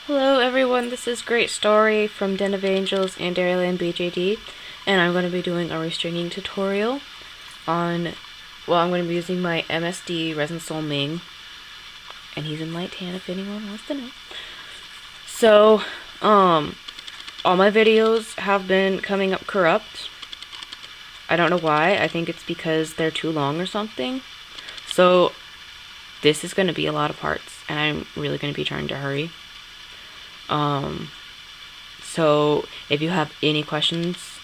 Hello everyone, this is Great Story from Den of Angels and Dairyland BJD, and I'm going to be doing a restringing tutorial on, I'm going to be using my MSD Resin Soul Ming, and he's in light tan if anyone wants to know. So, all my videos have been coming up corrupt. I don't know why. I think it's because they're too long or something. So, this is going to be a lot of parts, and I'm really going to be trying to hurry. So if you have any questions,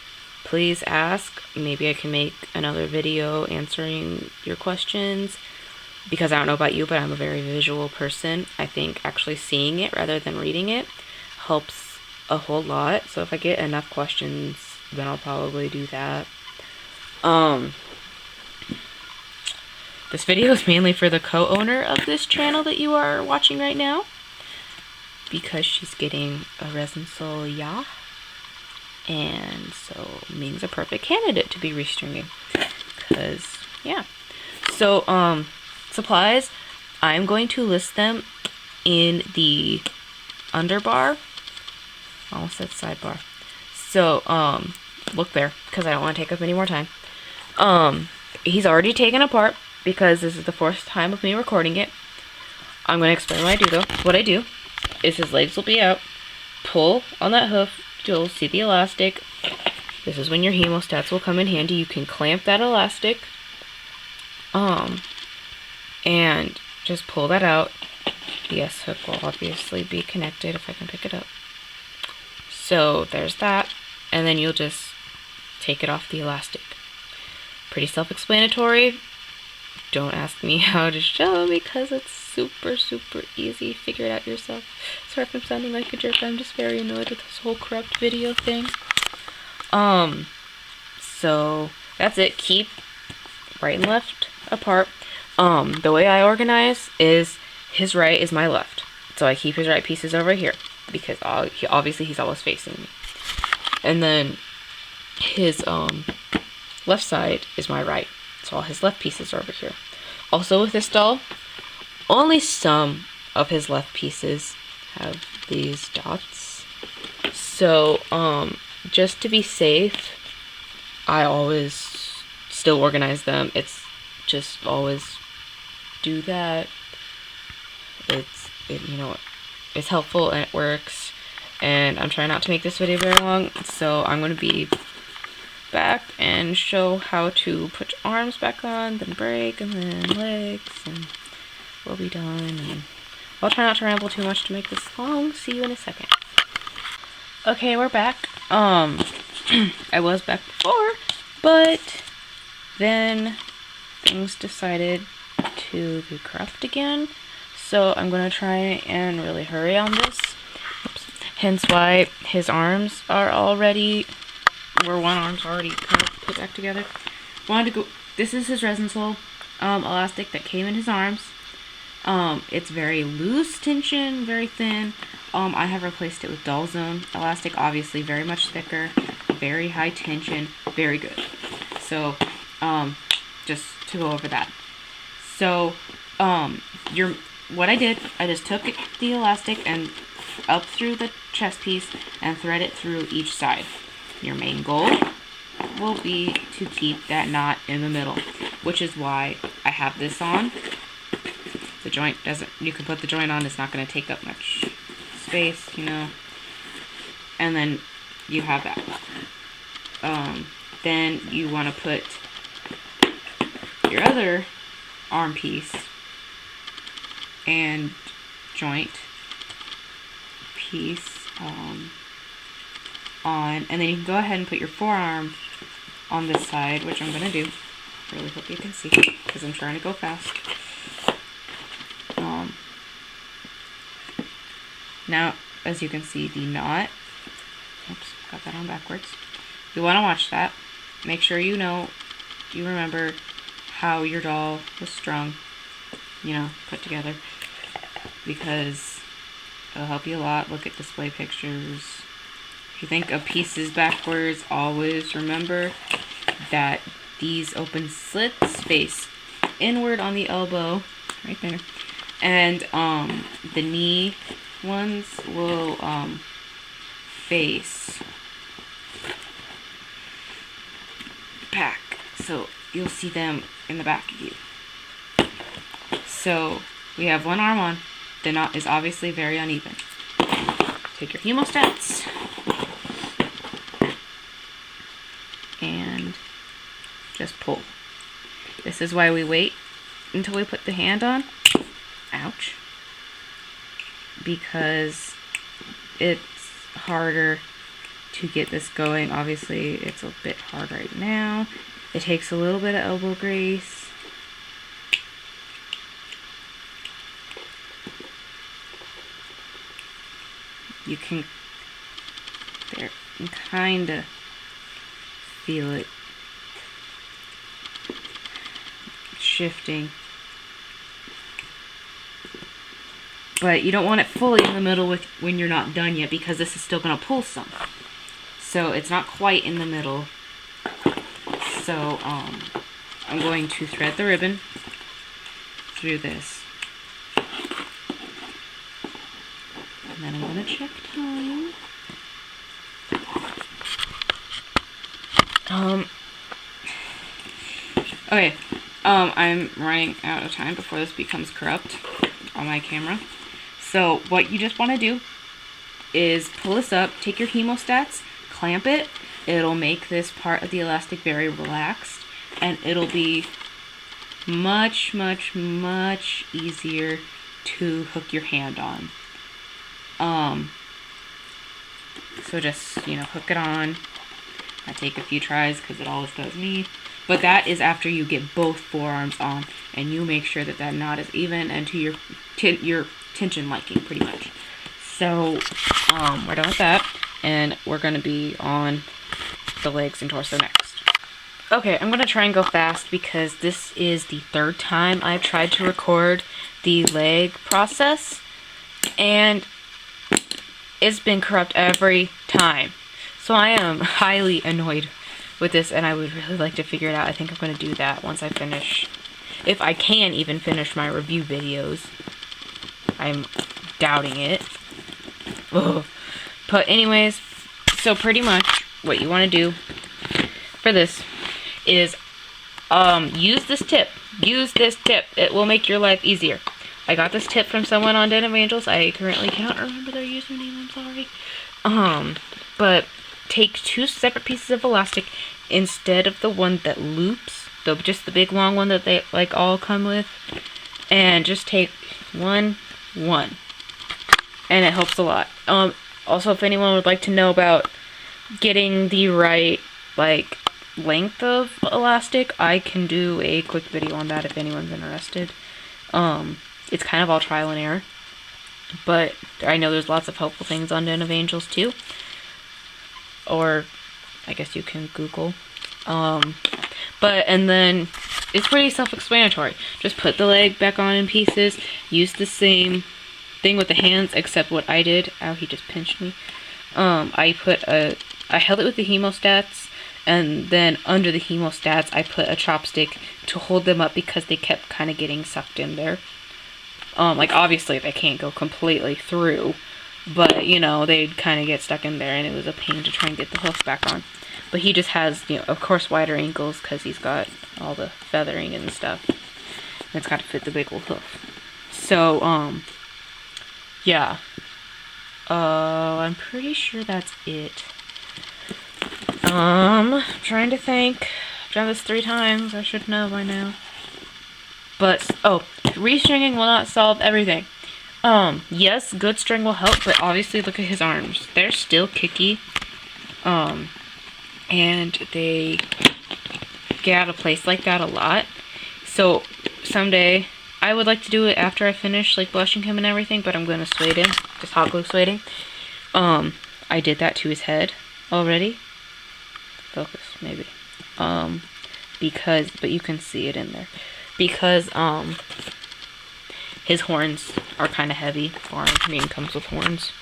please ask. Maybe I can make another video answering your questions, because I don't know about you, but I'm a very visual person. I think actually seeing it rather than reading it helps a whole lot. So if I get enough questions, then I'll probably do that. This video is mainly for the co-owner of this channel that you are watching right now, because she's getting a Resin Soul Ya, and so Ming's a perfect candidate to be restringing, because, yeah. So, supplies, I'm going to list them in the underbar. I almost said sidebar. So, look there, because I don't want to take up any more time. He's already taken apart, because this is the first time of me recording it. I'm going to explain what I do, though. What I do is his legs will be out. Pull on that hoof, you'll see the elastic. This is when your hemostats will come in handy. You can clamp that elastic, and just pull that out. The S hook will obviously be connected if I can pick it up. So there's that, and then you'll just take it off the elastic. Pretty self-explanatory. Don't ask me how to show, because it's super easy. Figure it out yourself. Sorry if I'm sounding like a jerk. I'm just very annoyed with this whole corrupt video thing. So that's it. Keep right and left apart. The way I organize is his right is my left. So I keep his right pieces over here, because obviously he's always facing me. And then his left side is my right. So all his left pieces are over here. Also with this doll, only some of his left pieces have these dots. So, just to be safe, I always still organize them. It's just always do that. It's helpful and it works. And I'm trying not to make this video very long, so I'm going to be back and show how to put arms back on, then break, and then legs, and we'll be done. And I'll try not to ramble too much to make this long. See you in a second. Okay, we're back. I was back before, but then things decided to be corrupt again, so I'm gonna try and really hurry on this. Oops. Hence why his arms are already, where one arm's already kind of put back together. This is his Resin Soul elastic that came in his arms. It's very loose tension, very thin. I have replaced it with Doll Zone elastic, obviously very much thicker, very high tension, very good. So, just to go over that. So, what I did, I just took the elastic and up through the chest piece and thread it through each side. Your main goal will be to keep that knot in the middle, which is why I have this on. The joint you can put the joint on, it's not going to take up much space, and then you have that. Then you want to put your other arm piece and joint piece on, and then you can go ahead and put your forearm on this side, which I'm going to do. Really hope you can see, because I'm trying to go fast. Now, as you can see, the knot, oops, got that on backwards. You want to watch that. Make sure you remember how your doll was strung, put together, because it'll help you a lot. Look at display pictures. If you think of pieces backwards, always remember that these open slits face inward on the elbow, right there, and the knee ones will face back, so you'll see them in the back of you. So we have one arm on. The knot is obviously very uneven. Take your hemostats and just pull. This is why we wait until we put the hand on. Ouch. Because it's harder to get this going. Obviously, it's a bit hard right now. It takes a little bit of elbow grease. You can kind of feel it shifting. But you don't want it fully in the middle when you're not done yet, because this is still going to pull some. So it's not quite in the middle. So I'm going to thread the ribbon through this. And then I'm going to check time. Okay, I'm running out of time before this becomes corrupt on my camera. So what you just want to do is pull this up, take your hemostats, clamp it. It'll make this part of the elastic very relaxed, and it'll be much, much, much easier to hook your hand on. So just, hook it on. I take a few tries because it always does me. But that is after you get both forearms on, and you make sure that that knot is even and to your tension liking, pretty much. So, we're done with that, and we're going to be on the legs and torso next. Okay, I'm going to try and go fast because this is the third time I've tried to record the leg process, and it's been corrupt every time. So I am highly annoyed with this, and I would really like to figure it out. I think I'm going to do that once I finish, if I can even finish my review videos. I'm doubting it. Ugh. But anyways, so pretty much what you want to do for this is use this tip. Use this tip. It will make your life easier. I got this tip from someone on Denim Angels. I currently cannot remember their username. I'm sorry. But take two separate pieces of elastic instead of the one that loops, just the big long one that they all come with, and just take one, and it helps a lot. Also, if anyone would like to know about getting the right length of elastic, I can do a quick video on that if anyone's interested. It's kind of all trial and error, but I know there's lots of helpful things on Den of Angels too, or I guess you can Google. And then it's pretty self-explanatory. Just put the leg back on in pieces. Use the same thing with the hands, except what I did. Ow, he just pinched me. I held it with the hemostats, and then under the hemostats, I put a chopstick to hold them up because they kept kind of getting sucked in there. Obviously they can't go completely through, but, they'd kind of get stuck in there, and it was a pain to try and get the hoof back on. But he just has, of course, wider ankles because he's got all the feathering and stuff. And it's got to fit the big old hoof. So, yeah. I'm pretty sure that's it. I'm trying to think. I've done this 3 times. I should know by now. But, restringing will not solve everything. Yes, good string will help, but obviously look at his arms. They're still kicky. And they get out of place like that a lot. So, someday, I would like to do it after I finish, blushing him and everything, but I'm going to suede him. Just hot glue sueding. I did that to his head already. Focus, maybe. But you can see it in there. Because, his horns are kind of heavy. Orange green comes with horns.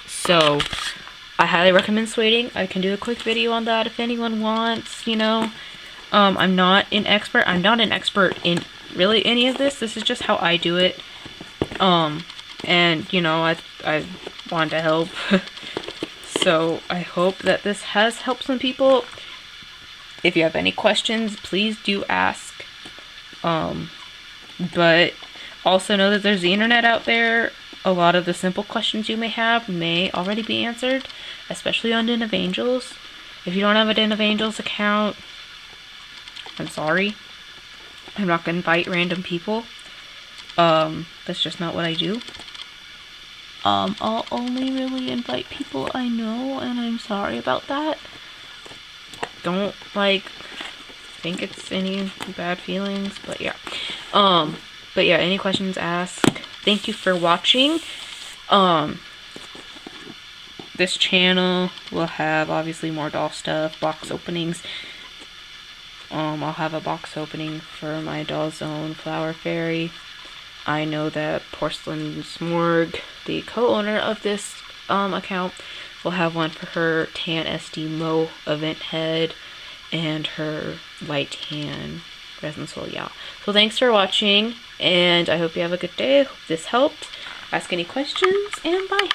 So, I highly recommend sueding. I can do a quick video on that if anyone wants, I'm not an expert. I'm not an expert in really any of this. This is just how I do it. and you know, I want to help. So I hope that this has helped some people. If you have any questions, please do ask. But also know that there's the internet out there. A lot of the simple questions you may have may already be answered, especially on Den of Angels. If you don't have a Den of Angels account, I'm sorry. I'm not going to invite random people. That's just not what I do. I'll only really invite people I know, and I'm sorry about that. Don't, like, think it's any bad feelings, but yeah. But yeah, any questions, ask. Thank you for watching. This channel will have, obviously, more doll stuff, box openings. I'll have a box opening for my Doll Zone Flower Fairy. I know that PorcelainsMorge, the co-owner of this account, will have one for her Tan SD Mo event head and her light tan resin soul. Yeah. So thanks for watching, and I hope you have a good day. I hope this helped. Ask any questions, and bye.